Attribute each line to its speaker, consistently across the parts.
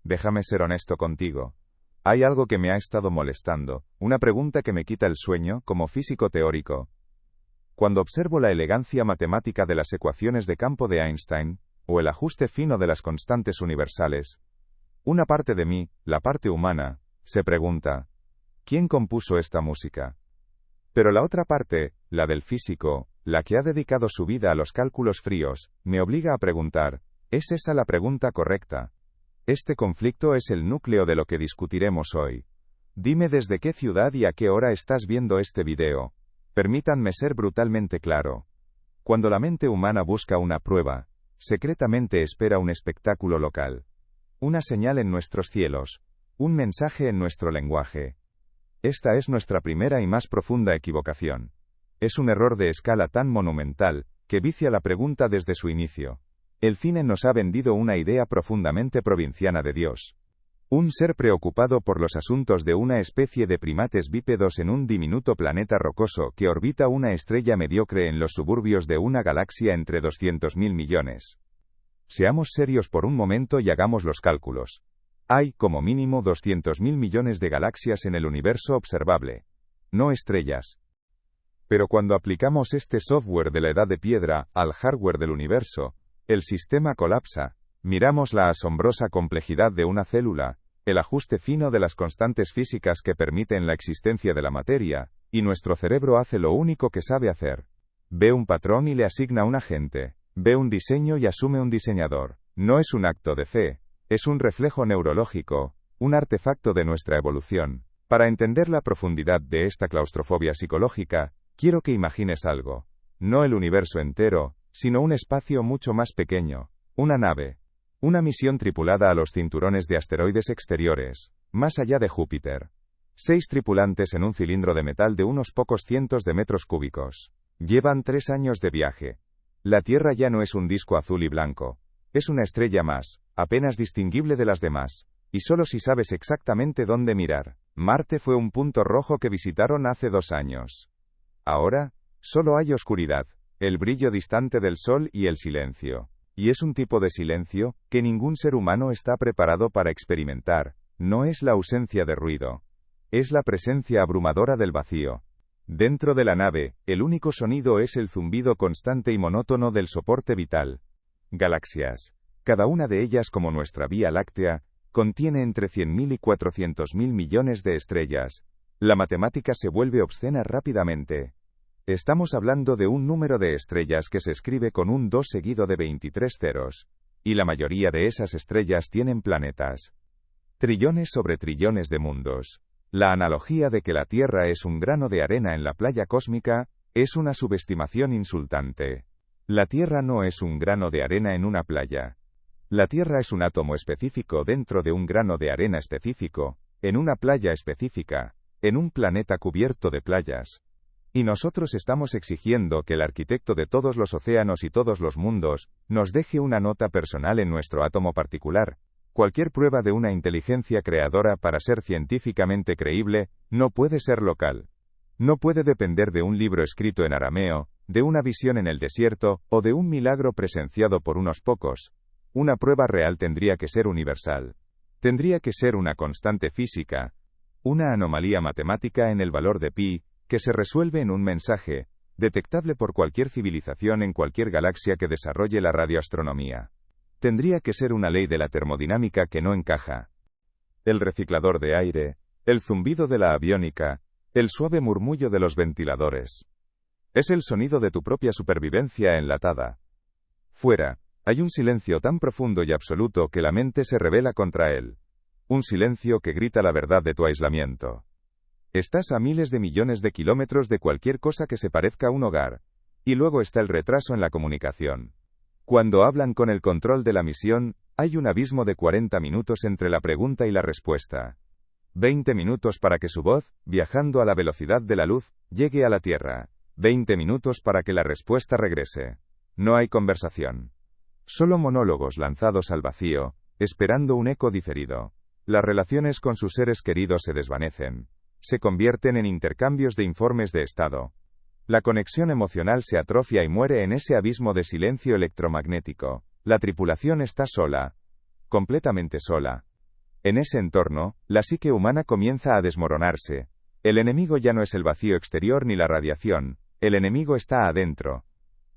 Speaker 1: Déjame ser honesto contigo. Hay algo que me ha estado molestando, una pregunta que me quita el sueño, como físico teórico. Cuando observo la elegancia matemática de las ecuaciones de campo de Einstein, o el ajuste fino de las constantes universales, una parte de mí, la parte humana, se pregunta, ¿quién compuso esta música? Pero la otra parte, la del físico, la que ha dedicado su vida a los cálculos fríos, me obliga a preguntar, ¿es esa la pregunta correcta? Este conflicto es el núcleo de lo que discutiremos hoy. Dime desde qué ciudad y a qué hora estás viendo este video. Permítanme ser brutalmente claro. Cuando la mente humana busca una prueba, secretamente espera un espectáculo local. Una señal en nuestros cielos. Un mensaje en nuestro lenguaje. Esta es nuestra primera y más profunda equivocación. Es un error de escala tan monumental, que vicia la pregunta desde su inicio. El cine nos ha vendido una idea profundamente provinciana de Dios. Un ser preocupado por los asuntos de una especie de primates bípedos en un diminuto planeta rocoso que orbita una estrella mediocre en los suburbios de una galaxia entre 200.000 millones. Seamos serios por un momento y hagamos los cálculos. Hay, como mínimo, 200.000 millones de galaxias en el universo observable. No estrellas. Pero cuando aplicamos este software de la edad de piedra al hardware del universo, el sistema colapsa. Miramos la asombrosa complejidad de una célula, el ajuste fino de las constantes físicas que permiten la existencia de la materia, y nuestro cerebro hace lo único que sabe hacer. Ve un patrón y le asigna un agente. Ve un diseño y asume un diseñador. No es un acto de fe, es un reflejo neurológico, un artefacto de nuestra evolución. Para entender la profundidad de esta claustrofobia psicológica, quiero que imagines algo. No el universo entero, sino un espacio mucho más pequeño. Una nave. Una misión tripulada a los cinturones de asteroides exteriores, más allá de Júpiter. 6 tripulantes en un cilindro de metal de unos pocos cientos de metros cúbicos. Llevan 3 años de viaje. La Tierra ya no es un disco azul y blanco. Es una estrella más, apenas distinguible de las demás. Y solo si sabes exactamente dónde mirar. Marte fue un punto rojo que visitaron hace 2 años. Ahora, solo hay oscuridad, el brillo distante del Sol y el silencio. Y es un tipo de silencio que ningún ser humano está preparado para experimentar. No es la ausencia de ruido. Es la presencia abrumadora del vacío. Dentro de la nave, el único sonido es el zumbido constante y monótono del soporte vital. Galaxias. Cada una de ellas, como nuestra Vía Láctea, contiene entre 100.000 y 400.000 millones de estrellas. La matemática se vuelve obscena rápidamente. Estamos hablando de un número de estrellas que se escribe con un 2 seguido de 23 ceros. Y la mayoría de esas estrellas tienen planetas. Trillones sobre trillones de mundos. La analogía de que la Tierra es un grano de arena en la playa cósmica, es una subestimación insultante. La Tierra no es un grano de arena en una playa. La Tierra es un átomo específico dentro de un grano de arena específico, en una playa específica, en un planeta cubierto de playas. Y nosotros estamos exigiendo que el arquitecto de todos los océanos y todos los mundos, nos deje una nota personal en nuestro átomo particular. Cualquier prueba de una inteligencia creadora para ser científicamente creíble, no puede ser local. No puede depender de un libro escrito en arameo, de una visión en el desierto, o de un milagro presenciado por unos pocos. Una prueba real tendría que ser universal. Tendría que ser una constante física, una anomalía matemática en el valor de pi, que se resuelve en un mensaje, detectable por cualquier civilización en cualquier galaxia que desarrolle la radioastronomía. Tendría que ser una ley de la termodinámica que no encaja. El reciclador de aire, el zumbido de la aviónica, el suave murmullo de los ventiladores. Es el sonido de tu propia supervivencia enlatada. Fuera, hay un silencio tan profundo y absoluto que la mente se rebela contra él. Un silencio que grita la verdad de tu aislamiento. Estás a miles de millones de kilómetros de cualquier cosa que se parezca a un hogar. Y luego está el retraso en la comunicación. Cuando hablan con el control de la misión, hay un abismo de 40 minutos entre la pregunta y la respuesta. 20 minutos para que su voz, viajando a la velocidad de la luz, llegue a la Tierra. 20 minutos para que la respuesta regrese. No hay conversación. Solo monólogos lanzados al vacío, esperando un eco diferido. Las relaciones con sus seres queridos se desvanecen. Se convierten en intercambios de informes de estado. La conexión emocional se atrofia y muere en ese abismo de silencio electromagnético. La tripulación está sola. Completamente sola. En ese entorno, la psique humana comienza a desmoronarse. El enemigo ya no es el vacío exterior ni la radiación, el enemigo está adentro.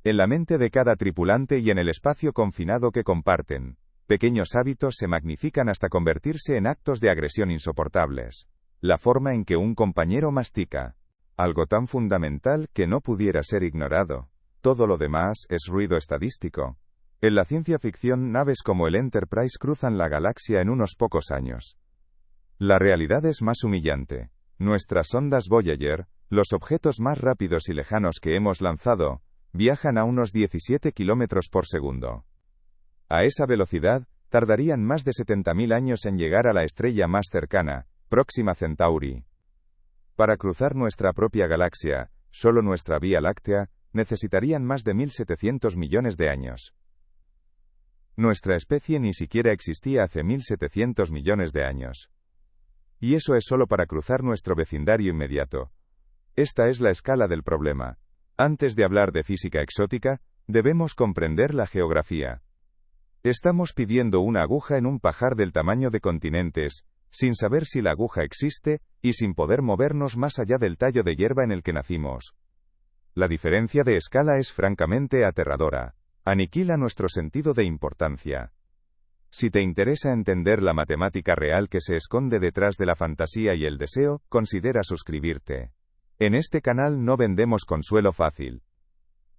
Speaker 1: En la mente de cada tripulante y en el espacio confinado que comparten. Pequeños hábitos se magnifican hasta convertirse en actos de agresión insoportables. La forma en que un compañero mastica. Algo tan fundamental que no pudiera ser ignorado. Todo lo demás es ruido estadístico. En la ciencia ficción, naves como el Enterprise cruzan la galaxia en unos pocos años. La realidad es más humillante. Nuestras sondas Voyager, los objetos más rápidos y lejanos que hemos lanzado, viajan a unos 17 kilómetros por segundo. A esa velocidad, tardarían más de 70.000 años en llegar a la estrella más cercana, Próxima Centauri. Para cruzar nuestra propia galaxia, solo nuestra Vía Láctea, necesitarían más de 1.700 millones de años. Nuestra especie ni siquiera existía hace 1.700 millones de años. Y eso es solo para cruzar nuestro vecindario inmediato. Esta es la escala del problema. Antes de hablar de física exótica, debemos comprender la geografía. Estamos pidiendo una aguja en un pajar del tamaño de continentes, sin saber si la aguja existe, y sin poder movernos más allá del tallo de hierba en el que nacimos. La diferencia de escala es francamente aterradora. Aniquila nuestro sentido de importancia. Si te interesa entender la matemática real que se esconde detrás de la fantasía y el deseo, considera suscribirte. En este canal no vendemos consuelo fácil.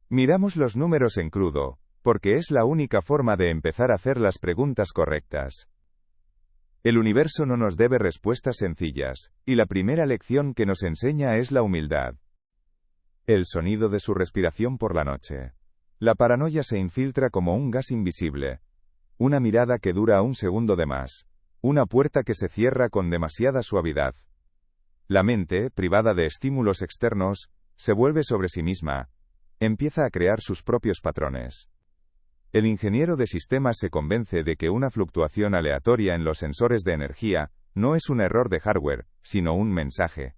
Speaker 1: Miramos los números en crudo, porque es la única forma de empezar a hacer las preguntas correctas. El universo no nos debe respuestas sencillas, y la primera lección que nos enseña es la humildad. El sonido de su respiración por la noche. La paranoia se infiltra como un gas invisible. Una mirada que dura un segundo de más. Una puerta que se cierra con demasiada suavidad. La mente, privada de estímulos externos, se vuelve sobre sí misma. Empieza a crear sus propios patrones. El ingeniero de sistemas se convence de que una fluctuación aleatoria en los sensores de energía no es un error de hardware, sino un mensaje.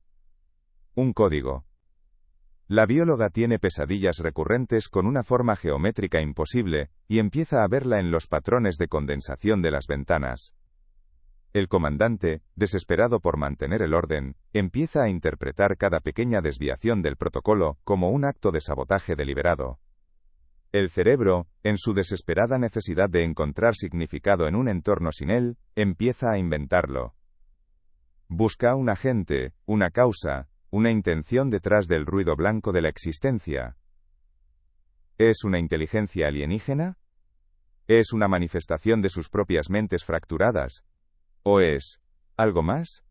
Speaker 1: Un código. La bióloga tiene pesadillas recurrentes con una forma geométrica imposible, y empieza a verla en los patrones de condensación de las ventanas. El comandante, desesperado por mantener el orden, empieza a interpretar cada pequeña desviación del protocolo como un acto de sabotaje deliberado. El cerebro, en su desesperada necesidad de encontrar significado en un entorno sin él, empieza a inventarlo. Busca un agente, una causa, una intención detrás del ruido blanco de la existencia. ¿Es una inteligencia alienígena? ¿Es una manifestación de sus propias mentes fracturadas? ¿O es algo más?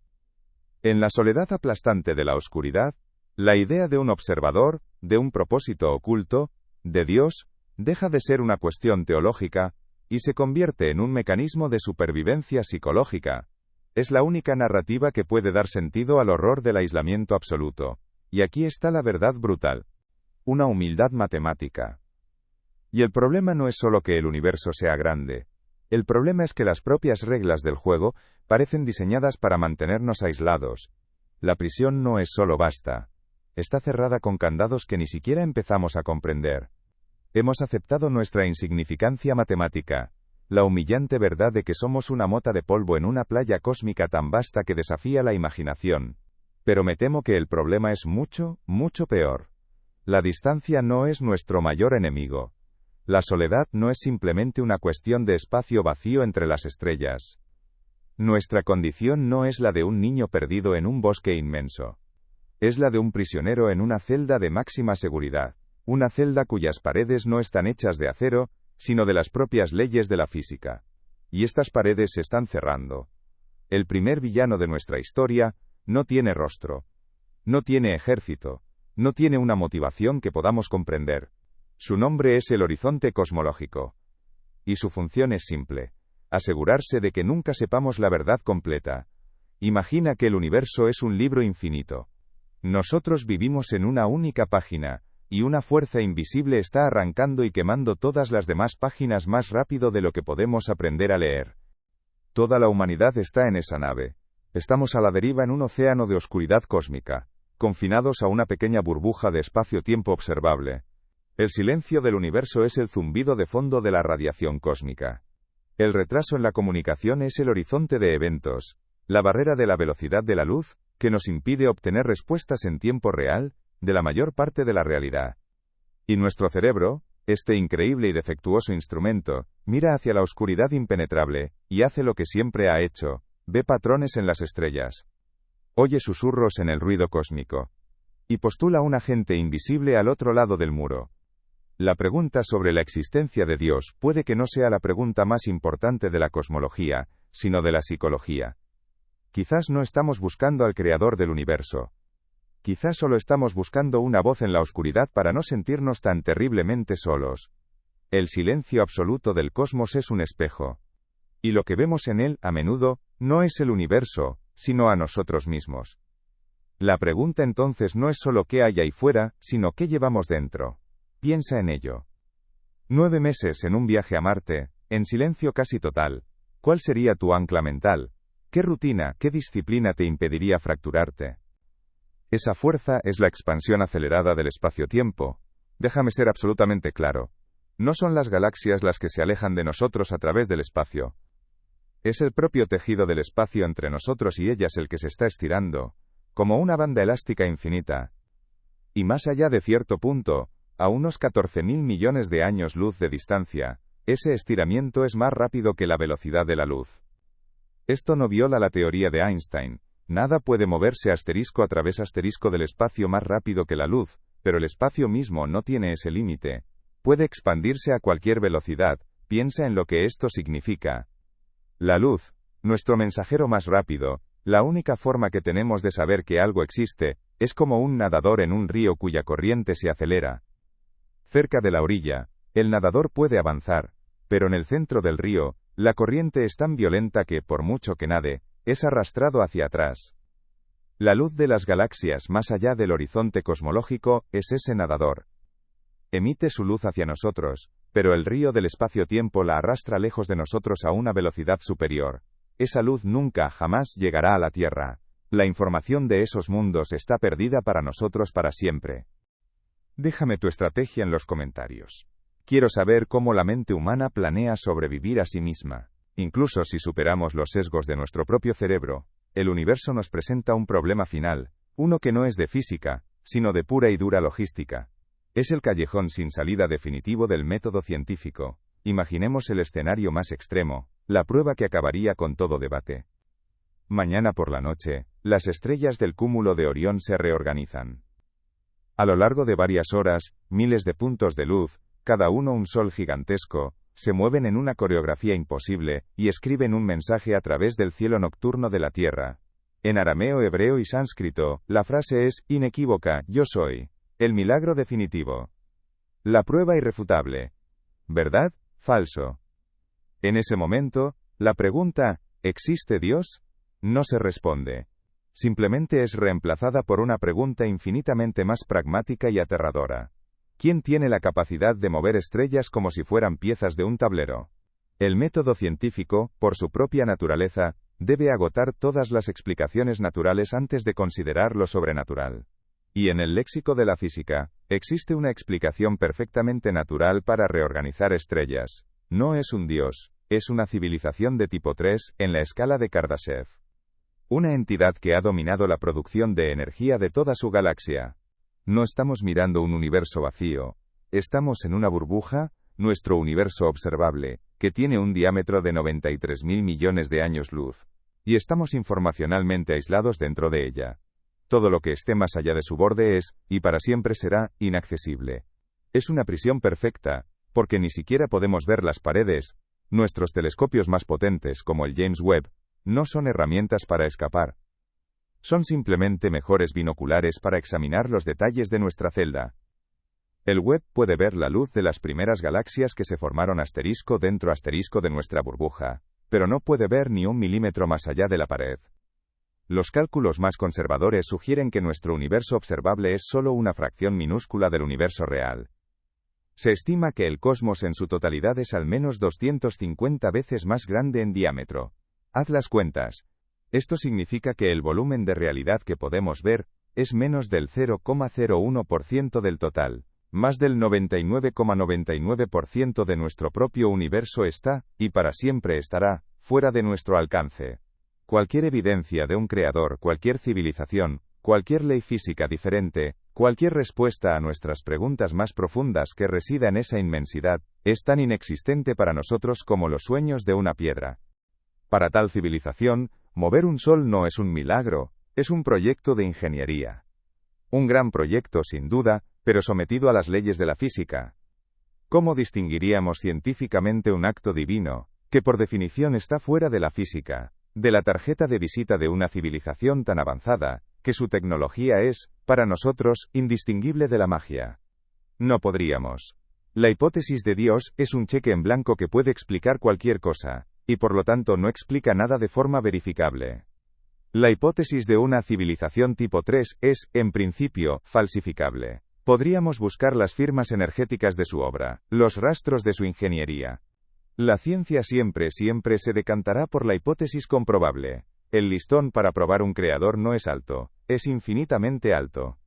Speaker 1: En la soledad aplastante de la oscuridad, la idea de un observador, de un propósito oculto, de Dios, deja de ser una cuestión teológica, y se convierte en un mecanismo de supervivencia psicológica. Es la única narrativa que puede dar sentido al horror del aislamiento absoluto. Y aquí está la verdad brutal. Una humildad matemática. Y el problema no es solo que el universo sea grande. El problema es que las propias reglas del juego parecen diseñadas para mantenernos aislados. La prisión no es solo vasta. Está cerrada con candados que ni siquiera empezamos a comprender. Hemos aceptado nuestra insignificancia matemática. La humillante verdad de que somos una mota de polvo en una playa cósmica tan vasta que desafía la imaginación. Pero me temo que el problema es mucho, mucho peor. La distancia no es nuestro mayor enemigo. La soledad no es simplemente una cuestión de espacio vacío entre las estrellas. Nuestra condición no es la de un niño perdido en un bosque inmenso. Es la de un prisionero en una celda de máxima seguridad. Una celda cuyas paredes no están hechas de acero, sino de las propias leyes de la física. Y estas paredes se están cerrando. El primer villano de nuestra historia no tiene rostro. No tiene ejército. No tiene una motivación que podamos comprender. Su nombre es el horizonte cosmológico. Y su función es simple. Asegurarse de que nunca sepamos la verdad completa. Imagina que el universo es un libro infinito. Nosotros vivimos en una única página, y una fuerza invisible está arrancando y quemando todas las demás páginas más rápido de lo que podemos aprender a leer. Toda la humanidad está en esa nave. Estamos a la deriva en un océano de oscuridad cósmica, confinados a una pequeña burbuja de espacio-tiempo observable. El silencio del universo es el zumbido de fondo de la radiación cósmica. El retraso en la comunicación es el horizonte de eventos, la barrera de la velocidad de la luz, que nos impide obtener respuestas en tiempo real, de la mayor parte de la realidad. Y nuestro cerebro, este increíble y defectuoso instrumento, mira hacia la oscuridad impenetrable, y hace lo que siempre ha hecho, ve patrones en las estrellas. Oye susurros en el ruido cósmico. Y postula un agente invisible al otro lado del muro. La pregunta sobre la existencia de Dios puede que no sea la pregunta más importante de la cosmología, sino de la psicología. Quizás no estamos buscando al creador del universo. Quizás solo estamos buscando una voz en la oscuridad para no sentirnos tan terriblemente solos. El silencio absoluto del cosmos es un espejo. Y lo que vemos en él, a menudo, no es el universo, sino a nosotros mismos. La pregunta entonces no es solo qué hay ahí fuera, sino qué llevamos dentro. Piensa en ello. 9 meses en un viaje a Marte, en silencio casi total. ¿Cuál sería tu ancla mental? ¿Qué rutina, qué disciplina te impediría fracturarte? Esa fuerza es la expansión acelerada del espacio-tiempo. Déjame ser absolutamente claro. No son las galaxias las que se alejan de nosotros a través del espacio. Es el propio tejido del espacio entre nosotros y ellas el que se está estirando, como una banda elástica infinita. Y más allá de cierto punto, a unos 14.000 millones de años luz de distancia, ese estiramiento es más rápido que la velocidad de la luz. Esto no viola la teoría de Einstein. Nada puede moverse asterisco a través asterisco del espacio más rápido que la luz, pero el espacio mismo no tiene ese límite. Puede expandirse a cualquier velocidad. Piensa en lo que esto significa. La luz, nuestro mensajero más rápido, la única forma que tenemos de saber que algo existe, es como un nadador en un río cuya corriente se acelera. Cerca de la orilla, el nadador puede avanzar, pero en el centro del río, la corriente es tan violenta que, por mucho que nade, es arrastrado hacia atrás. La luz de las galaxias más allá del horizonte cosmológico es ese nadador. Emite su luz hacia nosotros, pero el río del espacio-tiempo la arrastra lejos de nosotros a una velocidad superior. Esa luz nunca, jamás llegará a la Tierra. La información de esos mundos está perdida para nosotros para siempre. Déjame tu estrategia en los comentarios. Quiero saber cómo la mente humana planea sobrevivir a sí misma. Incluso si superamos los sesgos de nuestro propio cerebro, el universo nos presenta un problema final, uno que no es de física, sino de pura y dura logística. Es el callejón sin salida definitivo del método científico. Imaginemos el escenario más extremo, la prueba que acabaría con todo debate. Mañana por la noche, las estrellas del cúmulo de Orión se reorganizan. A lo largo de varias horas, miles de puntos de luz, cada uno un sol gigantesco, se mueven en una coreografía imposible, y escriben un mensaje a través del cielo nocturno de la Tierra. En arameo, hebreo y sánscrito, la frase es inequívoca: yo soy. El milagro definitivo. La prueba irrefutable. ¿Verdad? Falso. En ese momento, la pregunta, ¿existe Dios?, no se responde. Simplemente es reemplazada por una pregunta infinitamente más pragmática y aterradora. ¿Quién tiene la capacidad de mover estrellas como si fueran piezas de un tablero? El método científico, por su propia naturaleza, debe agotar todas las explicaciones naturales antes de considerar lo sobrenatural. Y en el léxico de la física, existe una explicación perfectamente natural para reorganizar estrellas. No es un dios, es una civilización de tipo 3, en la escala de Kardashev. Una entidad que ha dominado la producción de energía de toda su galaxia. No estamos mirando un universo vacío. Estamos en una burbuja, nuestro universo observable, que tiene un diámetro de 93.000 millones de años luz. Y estamos informacionalmente aislados dentro de ella. Todo lo que esté más allá de su borde es, y para siempre será, inaccesible. Es una prisión perfecta, porque ni siquiera podemos ver las paredes. Nuestros telescopios más potentes, como el James Webb, no son herramientas para escapar. Son simplemente mejores binoculares para examinar los detalles de nuestra celda. El Webb puede ver la luz de las primeras galaxias que se formaron asterisco dentro asterisco de nuestra burbuja, pero no puede ver ni un milímetro más allá de la pared. Los cálculos más conservadores sugieren que nuestro universo observable es solo una fracción minúscula del universo real. Se estima que el cosmos en su totalidad es al menos 250 veces más grande en diámetro. Haz las cuentas. Esto significa que el volumen de realidad que podemos ver es menos del 0,01% del total. Más del 99,99% de nuestro propio universo está, y para siempre estará, fuera de nuestro alcance. Cualquier evidencia de un creador, cualquier civilización, cualquier ley física diferente, cualquier respuesta a nuestras preguntas más profundas que resida en esa inmensidad, es tan inexistente para nosotros como los sueños de una piedra. Para tal civilización, mover un sol no es un milagro, es un proyecto de ingeniería. Un gran proyecto sin duda, pero sometido a las leyes de la física. ¿Cómo distinguiríamos científicamente un acto divino, que por definición está fuera de la física, de la tarjeta de visita de una civilización tan avanzada, que su tecnología es, para nosotros, indistinguible de la magia? No podríamos. La hipótesis de Dios es un cheque en blanco que puede explicar cualquier cosa, y por lo tanto no explica nada de forma verificable. La hipótesis de una civilización tipo 3 es, en principio, falsificable. Podríamos buscar las firmas energéticas de su obra, los rastros de su ingeniería. La ciencia siempre se decantará por la hipótesis comprobable. El listón para probar un creador no es alto, es infinitamente alto.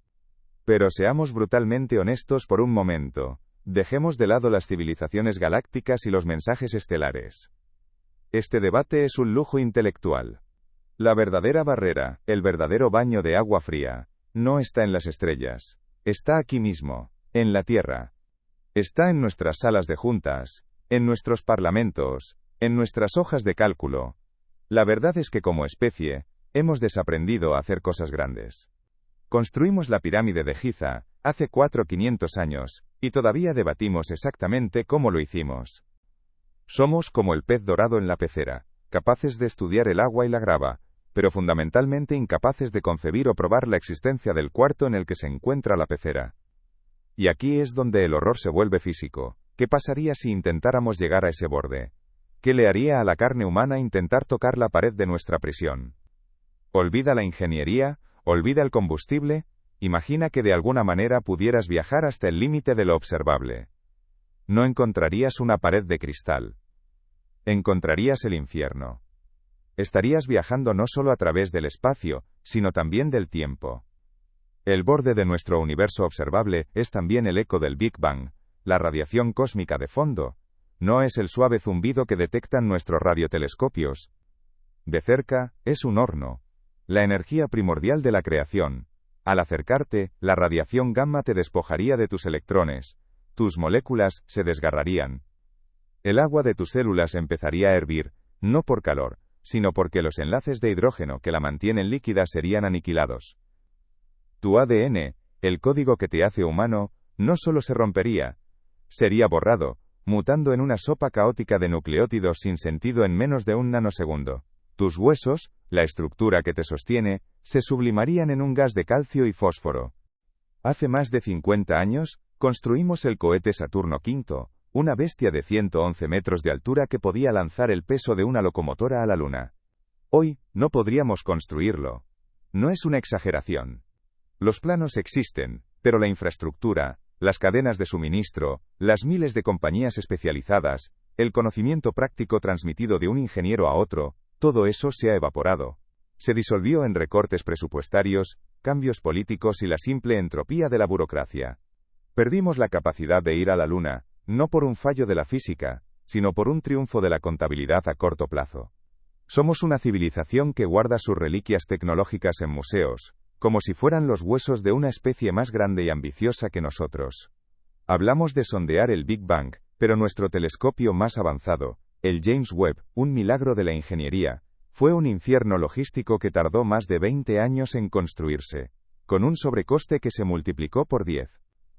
Speaker 1: Pero seamos brutalmente honestos por un momento. Dejemos de lado las civilizaciones galácticas y los mensajes estelares. Este debate es un lujo intelectual. La verdadera barrera, el verdadero baño de agua fría, no está en las estrellas. Está aquí mismo, en la Tierra. Está en nuestras salas de juntas, en nuestros parlamentos, en nuestras hojas de cálculo. La verdad es que como especie, hemos desaprendido a hacer cosas grandes. Construimos la pirámide de Giza, hace 400-500 años, y todavía debatimos exactamente cómo lo hicimos. Somos como el pez dorado en la pecera, capaces de estudiar el agua y la grava, pero fundamentalmente incapaces de concebir o probar la existencia del cuarto en el que se encuentra la pecera. Y aquí es donde el horror se vuelve físico. ¿Qué pasaría si intentáramos llegar a ese borde? ¿Qué le haría a la carne humana intentar tocar la pared de nuestra prisión? Olvida la ingeniería, olvida el combustible, imagina que de alguna manera pudieras viajar hasta el límite de lo observable. No encontrarías una pared de cristal. Encontrarías el infierno. Estarías viajando no solo a través del espacio, sino también del tiempo. El borde de nuestro universo observable es también el eco del Big Bang, la radiación cósmica de fondo. No es el suave zumbido que detectan nuestros radiotelescopios. De cerca, es un horno. La energía primordial de la creación. Al acercarte, la radiación gamma te despojaría de tus electrones. Tus moléculas se desgarrarían. El agua de tus células empezaría a hervir, no por calor, sino porque los enlaces de hidrógeno que la mantienen líquida serían aniquilados. Tu ADN, el código que te hace humano, no solo se rompería, sería borrado, mutando en una sopa caótica de nucleótidos sin sentido en menos de un nanosegundo. Tus huesos, la estructura que te sostiene, se sublimarían en un gas de calcio y fósforo. Hace más de 50 años, construimos el cohete Saturno V, una bestia de 111 metros de altura que podía lanzar el peso de una locomotora a la Luna. Hoy, no podríamos construirlo. No es una exageración. Los planos existen, pero la infraestructura, las cadenas de suministro, las miles de compañías especializadas, el conocimiento práctico transmitido de un ingeniero a otro, todo eso se ha evaporado. Se disolvió en recortes presupuestarios, cambios políticos y la simple entropía de la burocracia. Perdimos la capacidad de ir a la Luna, no por un fallo de la física, sino por un triunfo de la contabilidad a corto plazo. Somos una civilización que guarda sus reliquias tecnológicas en museos, como si fueran los huesos de una especie más grande y ambiciosa que nosotros. Hablamos de sondear el Big Bang, pero nuestro telescopio más avanzado, el James Webb, un milagro de la ingeniería, fue un infierno logístico que tardó más de 20 años en construirse, con un sobrecoste que se multiplicó por 10.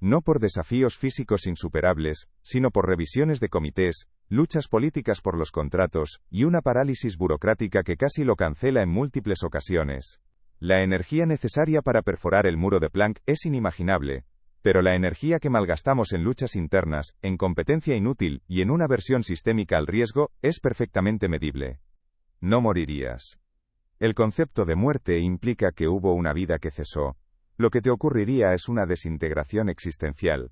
Speaker 1: No por desafíos físicos insuperables, sino por revisiones de comités, luchas políticas por los contratos, y una parálisis burocrática que casi lo cancela en múltiples ocasiones. La energía necesaria para perforar el muro de Planck es inimaginable, pero la energía que malgastamos en luchas internas, en competencia inútil y en una versión sistémica al riesgo, es perfectamente medible. No morirías. El concepto de muerte implica que hubo una vida que cesó. Lo que te ocurriría es una desintegración existencial.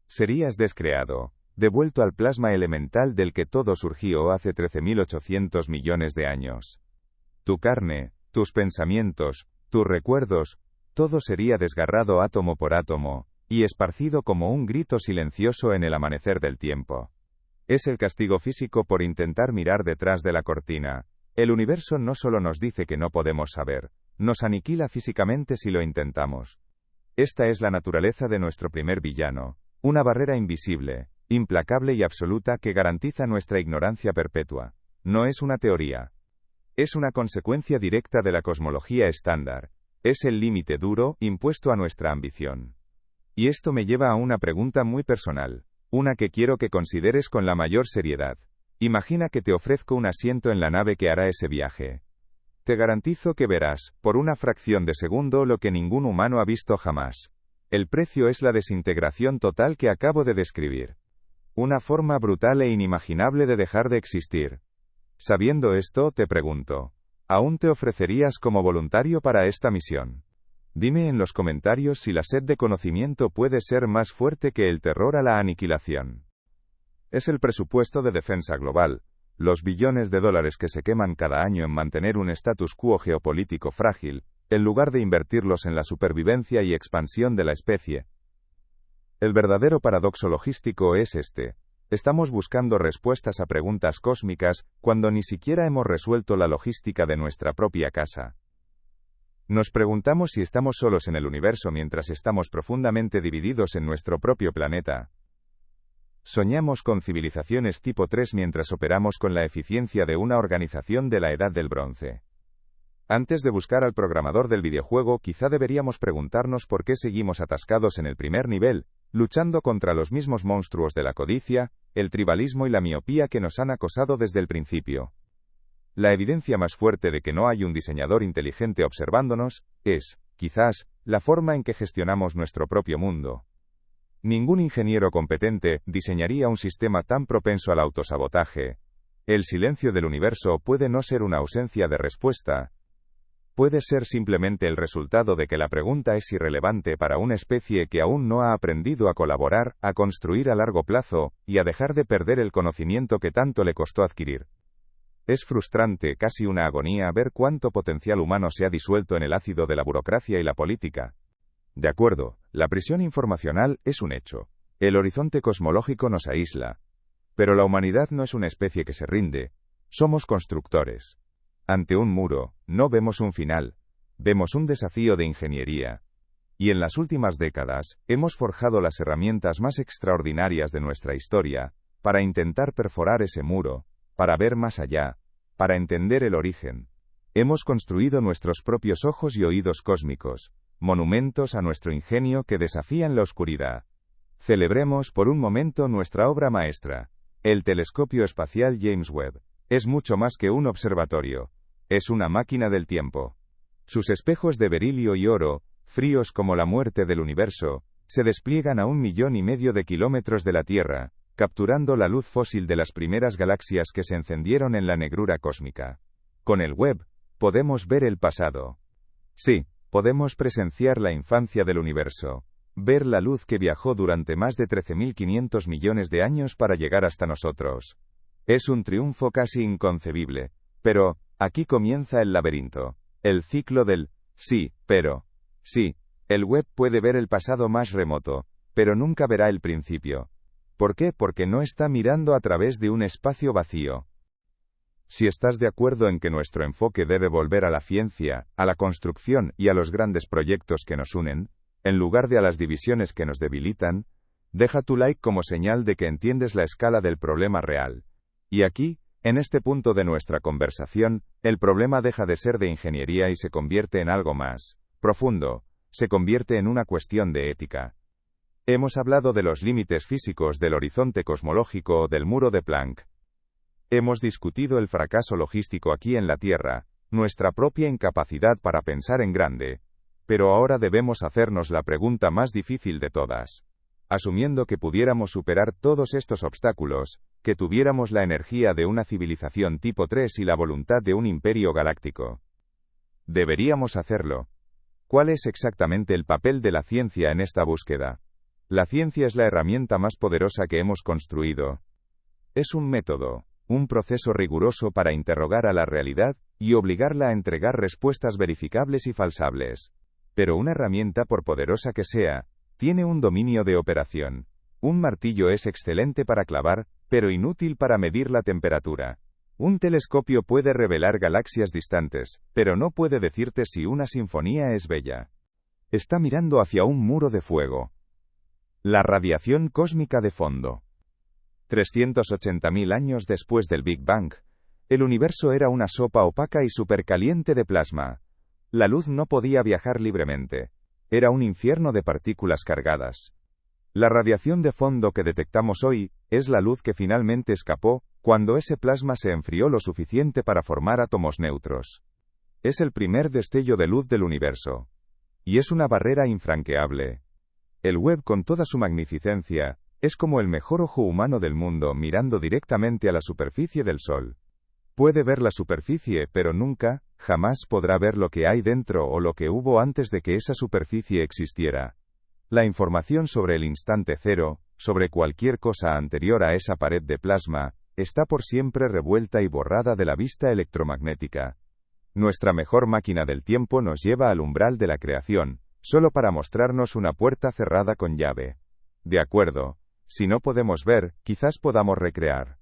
Speaker 1: Serías descreado, devuelto al plasma elemental del que todo surgió hace 13.800 millones de años. Tu carne, tus pensamientos, tus recuerdos, todo sería desgarrado átomo por átomo, y esparcido como un grito silencioso en el amanecer del tiempo. Es el castigo físico por intentar mirar detrás de la cortina. El universo no solo nos dice que no podemos saber, nos aniquila físicamente si lo intentamos. Esta es la naturaleza de nuestro primer villano, una barrera invisible, implacable y absoluta que garantiza nuestra ignorancia perpetua. No es una teoría. Es una consecuencia directa de la cosmología estándar. Es el límite duro, impuesto a nuestra ambición. Y esto me lleva a una pregunta muy personal. Una que quiero que consideres con la mayor seriedad. Imagina que te ofrezco un asiento en la nave que hará ese viaje. Te garantizo que verás, por una fracción de segundo, lo que ningún humano ha visto jamás. El precio es la desintegración total que acabo de describir. Una forma brutal e inimaginable de dejar de existir. Sabiendo esto, te pregunto, ¿aún te ofrecerías como voluntario para esta misión? Dime en los comentarios si la sed de conocimiento puede ser más fuerte que el terror a la aniquilación. Es el presupuesto de defensa global, los billones de dólares que se queman cada año en mantener un status quo geopolítico frágil, en lugar de invertirlos en la supervivencia y expansión de la especie. El verdadero paradoxo logístico es este. Estamos buscando respuestas a preguntas cósmicas, cuando ni siquiera hemos resuelto la logística de nuestra propia casa. Nos preguntamos si estamos solos en el universo mientras estamos profundamente divididos en nuestro propio planeta. Soñamos con civilizaciones tipo 3 mientras operamos con la eficiencia de una organización de la Edad del Bronce. Antes de buscar al programador del videojuego, quizá deberíamos preguntarnos por qué seguimos atascados en el primer nivel, luchando contra los mismos monstruos de la codicia, el tribalismo y la miopía que nos han acosado desde el principio. La evidencia más fuerte de que no hay un diseñador inteligente observándonos, es, quizás, la forma en que gestionamos nuestro propio mundo. Ningún ingeniero competente diseñaría un sistema tan propenso al autosabotaje. El silencio del universo puede no ser una ausencia de respuesta. Puede ser simplemente el resultado de que la pregunta es irrelevante para una especie que aún no ha aprendido a colaborar, a construir a largo plazo, y a dejar de perder el conocimiento que tanto le costó adquirir. Es frustrante, casi una agonía, ver cuánto potencial humano se ha disuelto en el ácido de la burocracia y la política. De acuerdo, la prisión informacional es un hecho. El horizonte cosmológico nos aísla. Pero la humanidad no es una especie que se rinde. Somos constructores. Ante un muro, no vemos un final. Vemos un desafío de ingeniería. Y en las últimas décadas, hemos forjado las herramientas más extraordinarias de nuestra historia, para intentar perforar ese muro, para ver más allá, para entender el origen. Hemos construido nuestros propios ojos y oídos cósmicos, monumentos a nuestro ingenio que desafían la oscuridad. Celebremos por un momento nuestra obra maestra. El telescopio espacial James Webb es mucho más que un observatorio. Es una máquina del tiempo. Sus espejos de berilio y oro, fríos como la muerte del universo, se despliegan a 1,5 millones de kilómetros de la Tierra, capturando la luz fósil de las primeras galaxias que se encendieron en la negrura cósmica. Con el Webb, podemos ver el pasado. Sí, podemos presenciar la infancia del universo, ver la luz que viajó durante más de 13.500 millones de años para llegar hasta nosotros. Es un triunfo casi inconcebible, pero aquí comienza el laberinto, el ciclo del sí, pero. Sí, el Webb puede ver el pasado más remoto, pero nunca verá el principio. ¿Por qué? Porque no está mirando a través de un espacio vacío. Si estás de acuerdo en que nuestro enfoque debe volver a la ciencia, a la construcción y a los grandes proyectos que nos unen, en lugar de a las divisiones que nos debilitan, deja tu like como señal de que entiendes la escala del problema real. Y aquí, en este punto de nuestra conversación, el problema deja de ser de ingeniería y se convierte en algo más profundo, se convierte en una cuestión de ética. Hemos hablado de los límites físicos del horizonte cosmológico o del muro de Planck. Hemos discutido el fracaso logístico aquí en la Tierra, nuestra propia incapacidad para pensar en grande. Pero ahora debemos hacernos la pregunta más difícil de todas. Asumiendo que pudiéramos superar todos estos obstáculos, que tuviéramos la energía de una civilización tipo 3 y la voluntad de un imperio galáctico. Deberíamos hacerlo. ¿Cuál es exactamente el papel de la ciencia en esta búsqueda? La ciencia es la herramienta más poderosa que hemos construido. Es un método, un proceso riguroso para interrogar a la realidad y obligarla a entregar respuestas verificables y falsables. Pero una herramienta, por poderosa que sea, Tiene un dominio de operación. Un martillo es excelente para clavar, pero inútil para medir la temperatura. Un telescopio puede revelar galaxias distantes, pero no puede decirte si una sinfonía es bella. Está mirando hacia un muro de fuego. La radiación cósmica de fondo. 380.000 años después del Big Bang, el universo era una sopa opaca y supercaliente de plasma. La luz no podía viajar libremente. Era un infierno de partículas cargadas. La radiación de fondo que detectamos hoy es la luz que finalmente escapó cuando ese plasma se enfrió lo suficiente para formar átomos neutros. Es el primer destello de luz del universo. Y es una barrera infranqueable. El web, con toda su magnificencia, es como el mejor ojo humano del mundo mirando directamente a la superficie del Sol. Puede ver la superficie, pero nunca, jamás podrá ver lo que hay dentro o lo que hubo antes de que esa superficie existiera. La información sobre el instante cero, sobre cualquier cosa anterior a esa pared de plasma, está por siempre revuelta y borrada de la vista electromagnética. Nuestra mejor máquina del tiempo nos lleva al umbral de la creación, solo para mostrarnos una puerta cerrada con llave. De acuerdo, si no podemos ver, quizás podamos recrear.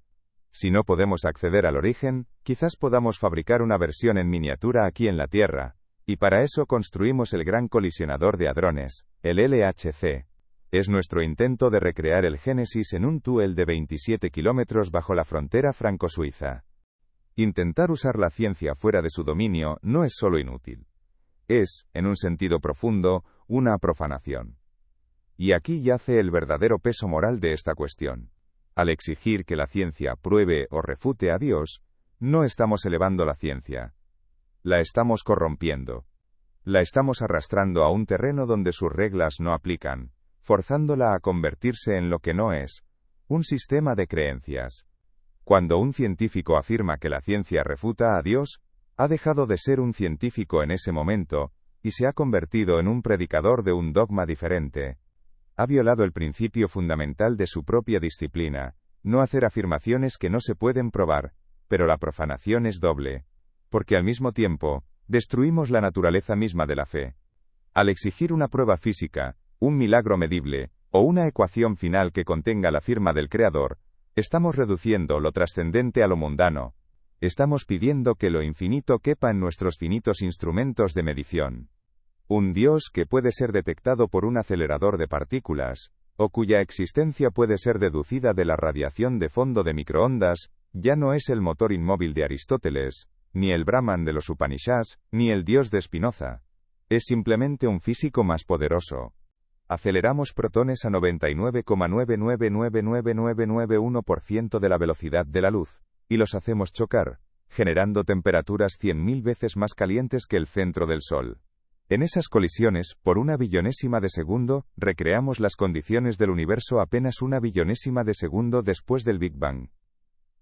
Speaker 1: Si no podemos acceder al origen, quizás podamos fabricar una versión en miniatura aquí en la Tierra. Y para eso construimos el Gran Colisionador de Hadrones, el LHC. Es nuestro intento de recrear el Génesis en un túnel de 27 kilómetros bajo la frontera franco-suiza. Intentar usar la ciencia fuera de su dominio no es solo inútil. Es, en un sentido profundo, una profanación. Y aquí yace el verdadero peso moral de esta cuestión. Al exigir que la ciencia pruebe o refute a Dios, no estamos elevando la ciencia. La estamos corrompiendo. La estamos arrastrando a un terreno donde sus reglas no aplican, forzándola a convertirse en lo que no es, un sistema de creencias. Cuando un científico afirma que la ciencia refuta a Dios, ha dejado de ser un científico en ese momento, y se ha convertido en un predicador de un dogma diferente. Ha violado el principio fundamental de su propia disciplina, no hacer afirmaciones que no se pueden probar, pero la profanación es doble. Porque al mismo tiempo, destruimos la naturaleza misma de la fe. Al exigir una prueba física, un milagro medible, o una ecuación final que contenga la firma del Creador, estamos reduciendo lo trascendente a lo mundano. Estamos pidiendo que lo infinito quepa en nuestros finitos instrumentos de medición. Un Dios que puede ser detectado por un acelerador de partículas, o cuya existencia puede ser deducida de la radiación de fondo de microondas, ya no es el motor inmóvil de Aristóteles, ni el Brahman de los Upanishads, ni el Dios de Spinoza. Es simplemente un físico más poderoso. Aceleramos protones a 99,999991% de la velocidad de la luz, y los hacemos chocar, generando temperaturas 100.000 veces más calientes que el centro del Sol. En esas colisiones, por una billonésima de segundo, recreamos las condiciones del universo apenas una billonésima de segundo después del Big Bang.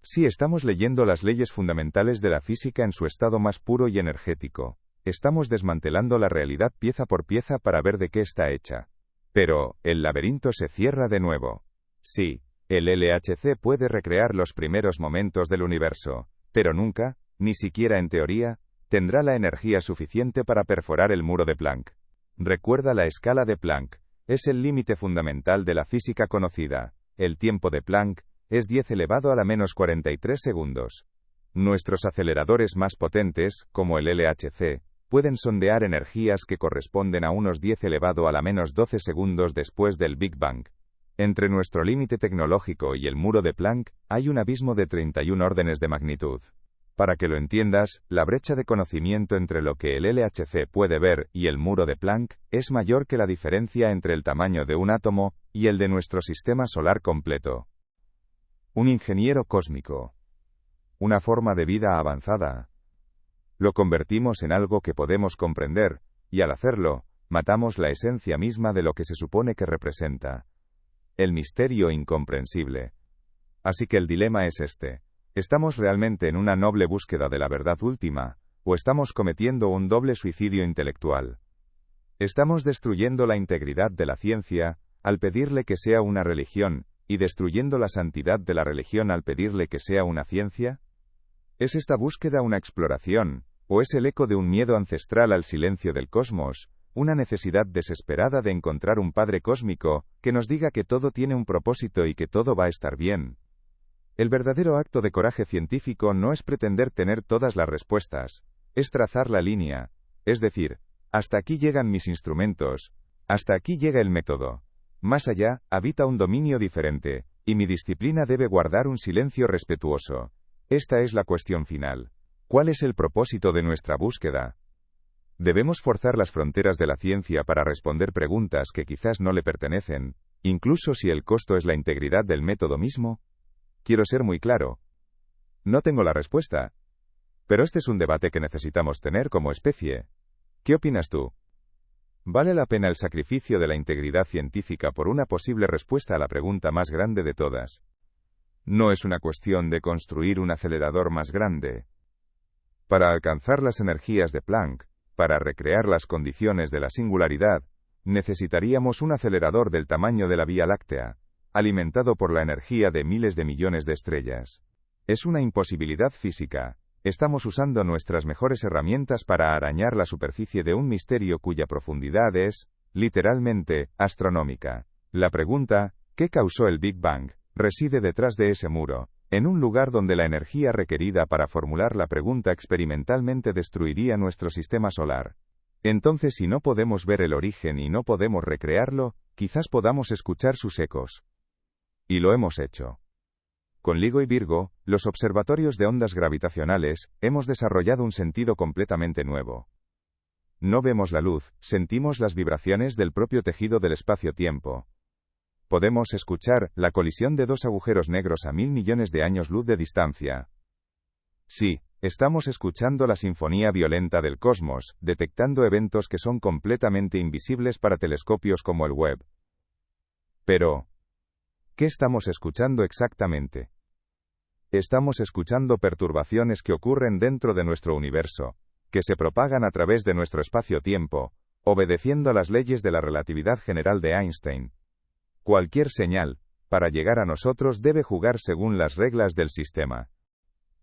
Speaker 1: Sí, estamos leyendo las leyes fundamentales de la física en su estado más puro y energético. Estamos desmantelando la realidad pieza por pieza para ver de qué está hecha. Pero, el laberinto se cierra de nuevo. Sí, el LHC puede recrear los primeros momentos del universo, pero nunca, ni siquiera en teoría, tendrá la energía suficiente para perforar el muro de Planck. Recuerda la escala de Planck. Es el límite fundamental de la física conocida. El tiempo de Planck es 10 elevado a la menos 43 segundos. Nuestros aceleradores más potentes, como el LHC, pueden sondear energías que corresponden a unos 10 elevado a la menos 12 segundos después del Big Bang. Entre nuestro límite tecnológico y el muro de Planck, hay un abismo de 31 órdenes de magnitud. Para que lo entiendas, la brecha de conocimiento entre lo que el LHC puede ver y el muro de Planck es mayor que la diferencia entre el tamaño de un átomo y el de nuestro sistema solar completo. Un ingeniero cósmico. Una forma de vida avanzada. Lo convertimos en algo que podemos comprender, y al hacerlo, matamos la esencia misma de lo que se supone que representa. El misterio incomprensible. Así que el dilema es este. ¿Estamos realmente en una noble búsqueda de la verdad última, o estamos cometiendo un doble suicidio intelectual? ¿Estamos destruyendo la integridad de la ciencia, al pedirle que sea una religión, y destruyendo la santidad de la religión al pedirle que sea una ciencia? ¿Es esta búsqueda una exploración, o es el eco de un miedo ancestral al silencio del cosmos, una necesidad desesperada de encontrar un padre cósmico, que nos diga que todo tiene un propósito y que todo va a estar bien. El verdadero acto de coraje científico no es pretender tener todas las respuestas, es trazar la línea, es decir, hasta aquí llegan mis instrumentos, hasta aquí llega el método. Más allá, habita un dominio diferente, y mi disciplina debe guardar un silencio respetuoso. Esta es la cuestión final. ¿Cuál es el propósito de nuestra búsqueda? ¿Debemos forzar las fronteras de la ciencia para responder preguntas que quizás no le pertenecen, incluso si el costo es la integridad del método mismo? Quiero ser muy claro. No tengo la respuesta. Pero este es un debate que necesitamos tener como especie. ¿Qué opinas tú? ¿Vale la pena el sacrificio de la integridad científica por una posible respuesta a la pregunta más grande de todas? No es una cuestión de construir un acelerador más grande. Para alcanzar las energías de Planck, para recrear las condiciones de la singularidad, necesitaríamos un acelerador del tamaño de la Vía Láctea, alimentado por la energía de miles de millones de estrellas. Es una imposibilidad física. Estamos usando nuestras mejores herramientas para arañar la superficie de un misterio cuya profundidad es, literalmente, astronómica. La pregunta, ¿qué causó el Big Bang?, reside detrás de ese muro, en un lugar donde la energía requerida para formular la pregunta experimentalmente destruiría nuestro sistema solar. Entonces, si no podemos ver el origen y no podemos recrearlo, quizás podamos escuchar sus ecos. Y lo hemos hecho. Con LIGO y Virgo, los observatorios de ondas gravitacionales, hemos desarrollado un sentido completamente nuevo. No vemos la luz, sentimos las vibraciones del propio tejido del espacio-tiempo. Podemos escuchar la colisión de dos agujeros negros a 1000 millones de años luz de distancia. Sí, estamos escuchando la sinfonía violenta del cosmos, detectando eventos que son completamente invisibles para telescopios como el Webb. Pero, ¿qué estamos escuchando exactamente? Estamos escuchando perturbaciones que ocurren dentro de nuestro universo, que se propagan a través de nuestro espacio-tiempo, obedeciendo a las leyes de la relatividad general de Einstein. Cualquier señal, para llegar a nosotros, debe jugar según las reglas del sistema.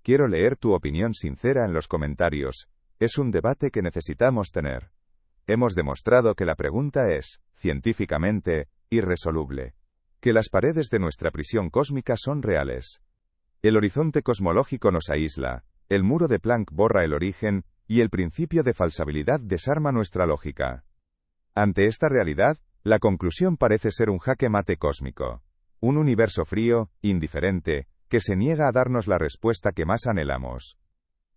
Speaker 1: Quiero leer tu opinión sincera en los comentarios. Es un debate que necesitamos tener. Hemos demostrado que la pregunta es, científicamente, irresoluble. Que las paredes de nuestra prisión cósmica son reales. El horizonte cosmológico nos aísla, el muro de Planck borra el origen, y el principio de falsabilidad desarma nuestra lógica. Ante esta realidad, la conclusión parece ser un jaque mate cósmico. Un universo frío, indiferente, que se niega a darnos la respuesta que más anhelamos.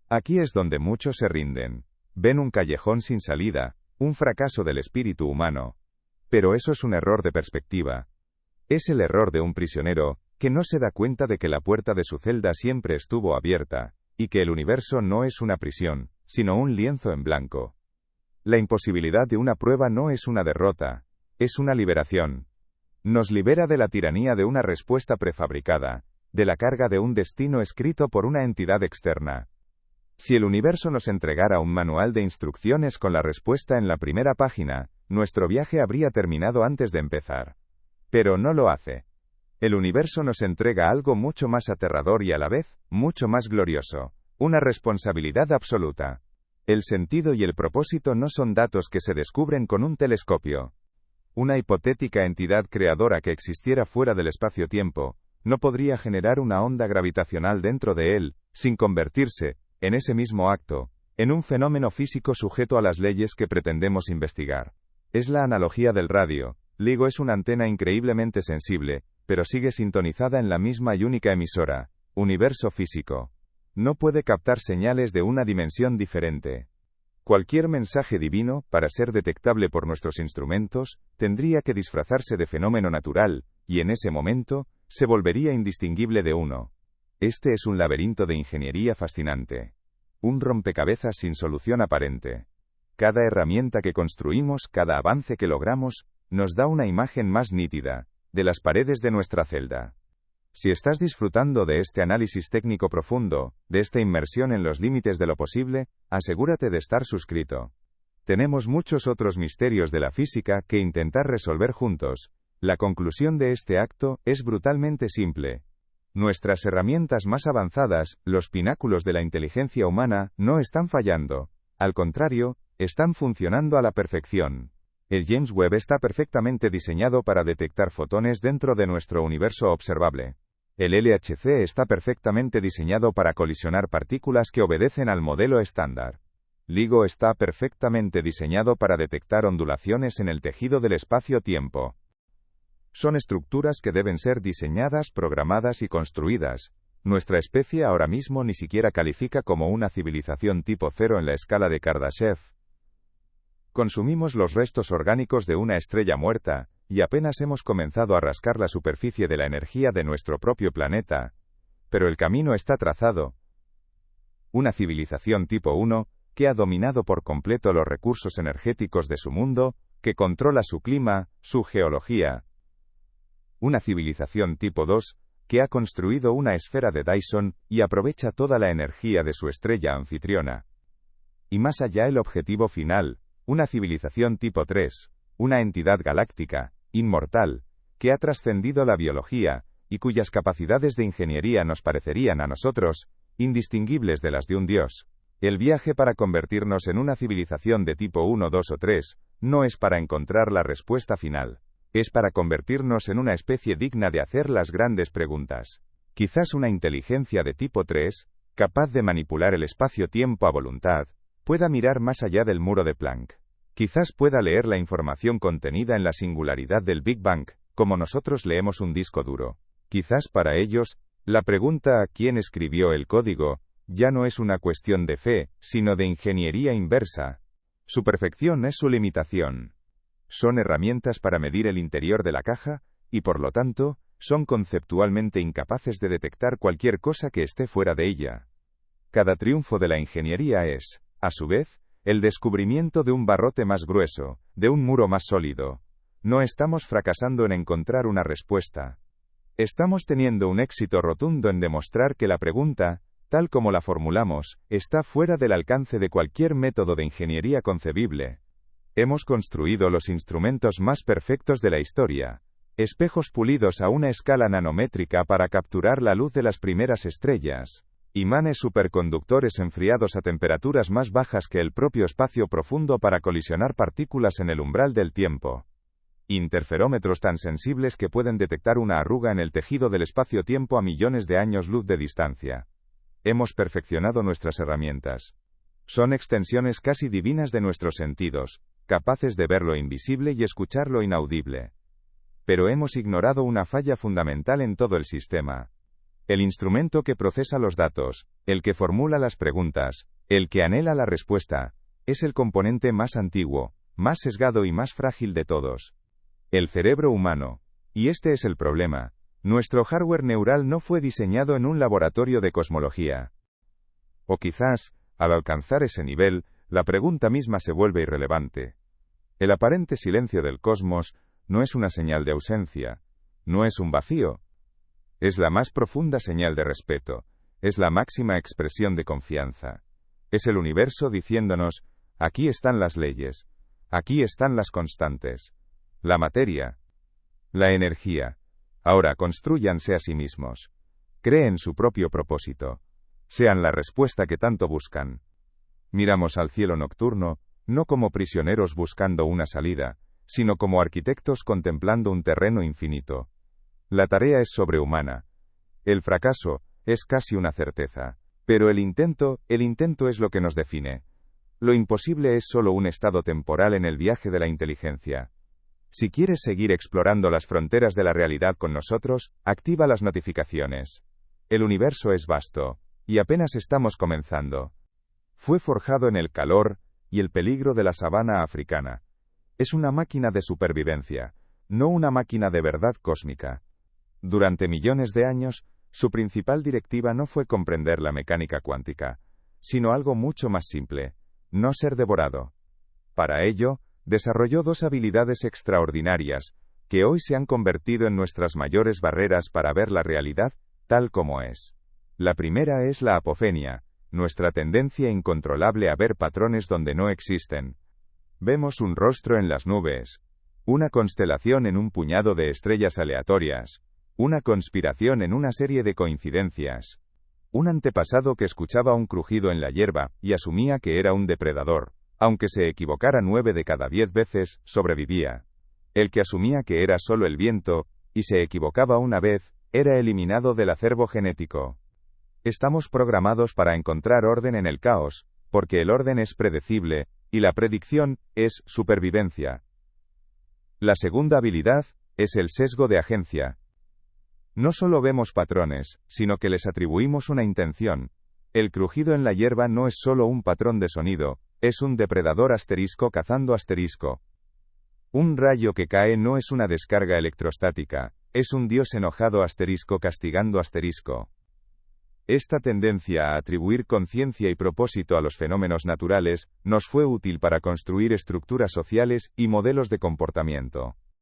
Speaker 1: Aquí es donde muchos se rinden. Ven un callejón sin salida, un fracaso del espíritu humano. Pero eso es un error de perspectiva. Es el error de un prisionero, que no se da cuenta de que la puerta de su celda siempre estuvo abierta, y que el universo no es una prisión, sino un lienzo en blanco. La imposibilidad de una prueba no es una derrota, es una liberación. Nos libera de la tiranía de una respuesta prefabricada, de la carga de un destino escrito por una entidad externa. Si el universo nos entregara un manual de instrucciones con la respuesta en la primera página, nuestro viaje habría terminado antes de empezar. Pero no lo hace. El universo nos entrega algo mucho más aterrador y a la vez, mucho más glorioso, una responsabilidad absoluta. El sentido y el propósito no son datos que se descubren con un telescopio. Una hipotética entidad creadora que existiera fuera del espacio-tiempo, no podría generar una onda gravitacional dentro de él, sin convertirse, en ese mismo acto, en un fenómeno físico sujeto a las leyes que pretendemos investigar. Es la analogía del radio. LIGO es una antena increíblemente sensible, pero sigue sintonizada en la misma y única emisora, universo físico. No puede captar señales de una dimensión diferente. Cualquier mensaje divino, para ser detectable por nuestros instrumentos, tendría que disfrazarse de fenómeno natural, y en ese momento, se volvería indistinguible de uno. Este es un laberinto de ingeniería fascinante. Un rompecabezas sin solución aparente. Cada herramienta que construimos, cada avance que logramos, nos da una imagen más nítida, de las paredes de nuestra celda. Si estás disfrutando de este análisis técnico profundo, de esta inmersión en los límites de lo posible, asegúrate de estar suscrito. Tenemos muchos otros misterios de la física que intentar resolver juntos. La conclusión de este acto es brutalmente simple. Nuestras herramientas más avanzadas, los pináculos de la inteligencia humana, no están fallando. Al contrario, están funcionando a la perfección. El James Webb está perfectamente diseñado para detectar fotones dentro de nuestro universo observable. El LHC está perfectamente diseñado para colisionar partículas que obedecen al modelo estándar. LIGO está perfectamente diseñado para detectar ondulaciones en el tejido del espacio-tiempo. Son estructuras que deben ser diseñadas, programadas y construidas. Nuestra especie ahora mismo ni siquiera califica como una civilización tipo 0 en la escala de Kardashev. Consumimos los restos orgánicos de una estrella muerta, y apenas hemos comenzado a rascar la superficie de la energía de nuestro propio planeta. Pero el camino está trazado. Una civilización tipo 1, que ha dominado por completo los recursos energéticos de su mundo, que controla su clima, su geología. Una civilización tipo 2, que ha construido una esfera de Dyson, y aprovecha toda la energía de su estrella anfitriona. Y más allá el objetivo final, una civilización tipo 3, una entidad galáctica, inmortal, que ha trascendido la biología, y cuyas capacidades de ingeniería nos parecerían a nosotros indistinguibles de las de un dios. El viaje para convertirnos en una civilización de tipo 1, 2 o 3, no es para encontrar la respuesta final. Es para convertirnos en una especie digna de hacer las grandes preguntas. Quizás una inteligencia de tipo 3, capaz de manipular el espacio-tiempo a voluntad, pueda mirar más allá del muro de Planck. Quizás pueda leer la información contenida en la singularidad del Big Bang, como nosotros leemos un disco duro. Quizás para ellos, la pregunta a quién escribió el código, ya no es una cuestión de fe, sino de ingeniería inversa. Su perfección es su limitación. Son herramientas para medir el interior de la caja, y por lo tanto, son conceptualmente incapaces de detectar cualquier cosa que esté fuera de ella. Cada triunfo de la ingeniería es, a su vez, el descubrimiento de un barrote más grueso, de un muro más sólido. No estamos fracasando en encontrar una respuesta. Estamos teniendo un éxito rotundo en demostrar que la pregunta, tal como la formulamos, está fuera del alcance de cualquier método de ingeniería concebible. Hemos construido los instrumentos más perfectos de la historia. Espejos pulidos a una escala nanométrica para capturar la luz de las primeras estrellas. Imanes superconductores enfriados a temperaturas más bajas que el propio espacio profundo para colisionar partículas en el umbral del tiempo. Interferómetros tan sensibles que pueden detectar una arruga en el tejido del espacio-tiempo a millones de años luz de distancia. Hemos perfeccionado nuestras herramientas. Son extensiones casi divinas de nuestros sentidos, capaces de ver lo invisible y escuchar lo inaudible. Pero hemos ignorado una falla fundamental en todo el sistema. El instrumento que procesa los datos, el que formula las preguntas, el que anhela la respuesta, es el componente más antiguo, más sesgado y más frágil de todos. El cerebro humano. Y este es el problema. Nuestro hardware neural no fue diseñado en un laboratorio de cosmología. O quizás, al alcanzar ese nivel, la pregunta misma se vuelve irrelevante. El aparente silencio del cosmos no es una señal de ausencia, no es un vacío. Es la más profunda señal de respeto, es la máxima expresión de confianza. Es el universo diciéndonos, aquí están las leyes, aquí están las constantes, la materia, la energía. Ahora constrúyanse a sí mismos. Creen su propio propósito. Sean la respuesta que tanto buscan. Miramos al cielo nocturno, no como prisioneros buscando una salida, sino como arquitectos contemplando un terreno infinito. La tarea es sobrehumana. El fracaso es casi una certeza. Pero el intento es lo que nos define. Lo imposible es solo un estado temporal en el viaje de la inteligencia. Si quieres seguir explorando las fronteras de la realidad con nosotros, activa las notificaciones. El universo es vasto, y apenas estamos comenzando. Fue forjado en el calor y el peligro de la sabana africana. Es una máquina de supervivencia, no una máquina de verdad cósmica. Durante millones de años, su principal directiva no fue comprender la mecánica cuántica, sino algo mucho más simple: no ser devorado. Para ello, desarrolló dos habilidades extraordinarias, que hoy se han convertido en nuestras mayores barreras para ver la realidad tal como es. La primera es la apofenia, nuestra tendencia incontrolable a ver patrones donde no existen. Vemos un rostro en las nubes, una constelación en un puñado de estrellas aleatorias, una conspiración en una serie de coincidencias, un antepasado que escuchaba un crujido en la hierba y asumía que era un depredador, Aunque se equivocara 9 de cada 10 veces, sobrevivía. El que asumía que era solo el viento, y se equivocaba una vez, era eliminado del acervo genético. Estamos programados para encontrar orden en el caos, porque el orden es predecible, y la predicción es supervivencia. La segunda habilidad es el sesgo de agencia. No solo vemos patrones, sino que les atribuimos una intención. El crujido en la hierba no es solo un patrón de sonido, es un depredador asterisco cazando asterisco. Un rayo que cae no es una descarga electrostática, es un dios enojado asterisco castigando asterisco. Esta tendencia a atribuir conciencia y propósito a los fenómenos naturales, nos fue útil para construir estructuras sociales y modelos de comportamiento.